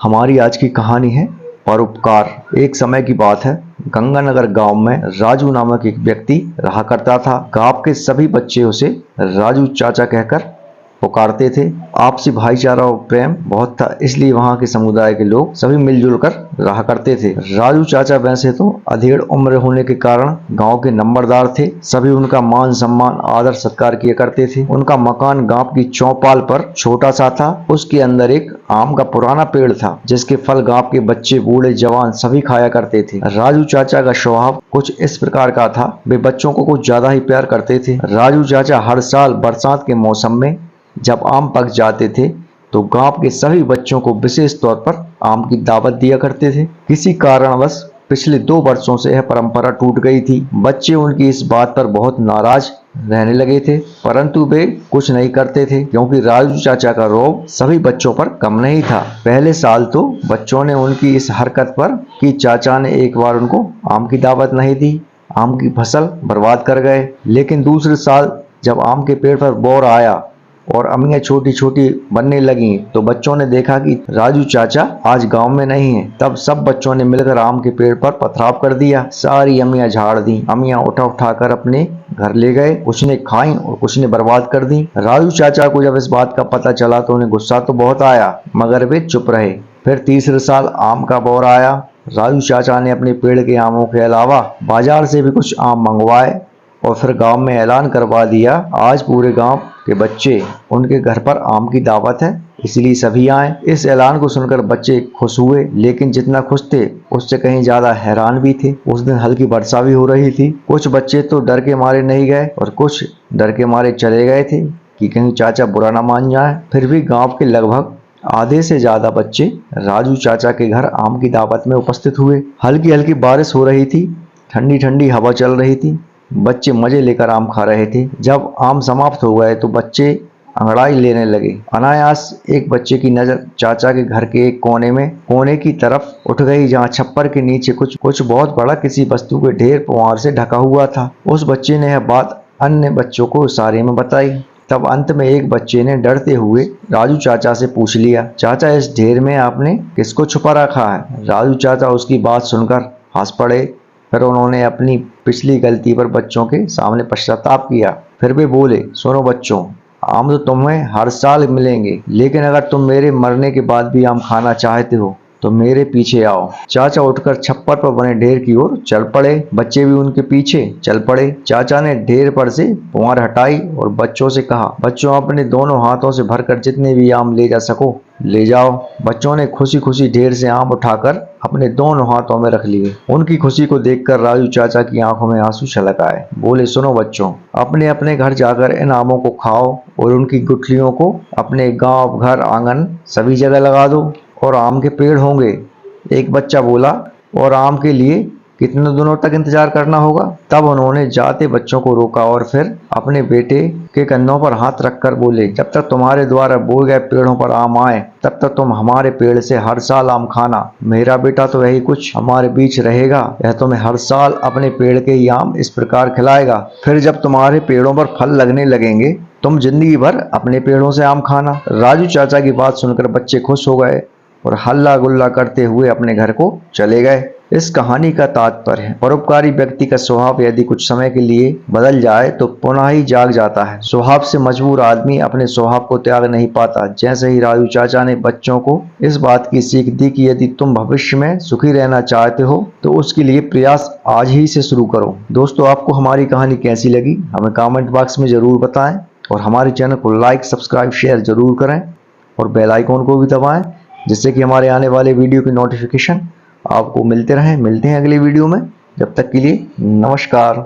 हमारी आज की कहानी है परोपकार। एक समय की बात है, गंगानगर गांव में राजू नामक एक व्यक्ति रहा करता था। गांव के सभी बच्चे उसे राजू चाचा कहकर पुकारते थे। आपसी भाईचारा और प्रेम बहुत था, इसलिए वहां के समुदाय के लोग सभी मिलजुल कर रहा करते थे। राजू चाचा वैसे तो अधेड़ उम्र होने के कारण गांव के नंबरदार थे। सभी उनका मान सम्मान आदर सत्कार किया करते थे। उनका मकान गांव की चौपाल पर छोटा सा था। उसके अंदर एक आम का पुराना पेड़ था, जिसके फल गांव के बच्चे बूढ़े जवान सभी खाया करते थे। राजू चाचा का स्वभाव कुछ इस प्रकार का था, वे बच्चों को कुछ ज्यादा ही प्यार करते थे। राजू चाचा हर साल बरसात के मौसम में जब आम पक जाते थे तो गांव के सभी बच्चों को विशेष तौर पर आम की दावत दिया करते थे। किसी कारणवश पिछले 2 वर्षों से यह परंपरा टूट गई थी। बच्चे उनकी इस बात पर बहुत नाराज रहने लगे थे, परंतु वे कुछ नहीं करते थे, क्योंकि राजू चाचा का रौब सभी बच्चों पर कम नहीं था। पहले साल तो बच्चों ने उनकी इस हरकत पर कि चाचा ने एक बार उनको आम की दावत नहीं दी, आम की फसल बर्बाद कर गए। लेकिन दूसरे साल जब आम के पेड़ पर बौर आया और अमियाँ छोटी छोटी बनने लगी तो बच्चों ने देखा कि राजू चाचा आज गांव में नहीं है। तब सब बच्चों ने मिलकर आम के पेड़ पर पथराव कर दिया। सारी अमियाँ झाड़ दी। अमियाँ उठाकर अपने घर ले गए। कुछ ने खाई और कुछ ने बर्बाद कर दी। राजू चाचा को जब इस बात का पता चला तो उन्हें गुस्सा तो बहुत आया, मगर वे चुप रहे। फिर तीसरे साल आम का बौर आया। राजू चाचा ने अपने पेड़ के आमों के अलावा बाजार से भी कुछ आम मंगवाए और फिर गांव में ऐलान करवा दिया, आज पूरे गांव के बच्चे उनके घर पर आम की दावत है, इसलिए सभी आए। इस ऐलान को सुनकर बच्चे खुश हुए, लेकिन जितना खुश थे उससे कहीं ज्यादा हैरान भी थे। उस दिन हल्की वर्षा भी हो रही थी। कुछ बच्चे तो डर के मारे नहीं गए और कुछ डर के मारे चले गए थे कि कहीं चाचा बुरा ना मान जाए। फिर भी गांव के लगभग आधे से ज्यादा बच्चे राजू चाचा के घर आम की दावत में उपस्थित हुए। हल्की हल्की बारिश हो रही थी, ठंडी ठंडी हवा चल रही थी। बच्चे मजे लेकर आम खा रहे थे। जब आम समाप्त हो गए तो बच्चे अंगड़ाई लेने लगे। अनायास एक बच्चे की नजर चाचा के घर के एक कोने की तरफ उठ गई, जहाँ छप्पर के नीचे कुछ बहुत बड़ा किसी वस्तु के ढेर पुआर से ढका हुआ था। उस बच्चे ने यह बात अन्य बच्चों को इशारे में बताई। तब अंत में एक बच्चे ने डरते हुए राजू चाचा से पूछ लिया, चाचा इस ढेर में आपने किसको छुपा रखा है? राजू चाचा उसकी बात सुनकर हंस पड़े। फिर उन्होंने अपनी पिछली गलती पर बच्चों के सामने पश्चाताप किया। फिर वे बोले, सुनो बच्चों, आम तो तुम्हें हर साल मिलेंगे, लेकिन अगर तुम मेरे मरने के बाद भी आम खाना चाहते हो तो मेरे पीछे आओ। चाचा उठकर छप्पर पर बने ढेर की ओर चल पड़े। बच्चे भी उनके पीछे चल पड़े। चाचा ने ढेर पर से पुआर हटाई और बच्चों से कहा, बच्चों अपने दोनों हाथों से भरकर जितने भी आम ले जा सको ले जाओ। बच्चों ने खुशी खुशी ढेर से आम उठाकर अपने दोनों हाथों में रख लिए। उनकी खुशी को देखकर राजू चाचा की आंखों में आंसू छलक आए। बोले, सुनो बच्चों, अपने अपने घर जाकर इन आमों को खाओ और उनकी गुठलियों को अपने गांव, घर, आंगन सभी जगह लगा दो और आम के पेड़ होंगे। एक बच्चा बोला, और आम के लिए कितने दिनों तक इंतजार करना होगा? तब उन्होंने जाते बच्चों को रोका और फिर अपने बेटे के कंधों पर हाथ रखकर बोले, जब तक तुम्हारे द्वारा बोए गए पेड़ों पर आम आए तब तक तुम हमारे पेड़ से हर साल आम खाना। मेरा बेटा तो यही कुछ हमारे बीच रहेगा, यह तुम्हें हर साल अपने पेड़ के ही आम इस प्रकार खिलाएगा। फिर जब तुम्हारे पेड़ों पर फल लगने लगेंगे तुम जिंदगी भर अपने पेड़ों से आम खाना। राजू चाचा की बात सुनकर बच्चे खुश हो गए और हल्ला गुल्ला करते हुए अपने घर को चले गए। इस कहानी का तात्पर्य है, परोपकारी व्यक्ति का स्वभाव यदि कुछ समय के लिए बदल जाए तो पुनः ही जाग जाता है। स्वभाव से मजबूर आदमी अपने स्वभाव को त्याग नहीं पाता। जैसे ही राजू चाचा ने बच्चों को इस बात की सीख दी कि यदि तुम भविष्य में सुखी रहना चाहते हो तो उसके लिए प्रयास आज ही से शुरू करो। दोस्तों, आपको हमारी कहानी कैसी लगी हमें कमेंट बॉक्स में जरूर बताएं और हमारे चैनल को लाइक, सब्सक्राइब, शेयर जरूर करें और बेल आइकॉन को भी दबाएं, जिससे कि हमारे आने वाले वीडियो की नोटिफिकेशन आपको मिलते रहें। मिलते हैं अगले वीडियो में, जब तक के लिए नमस्कार।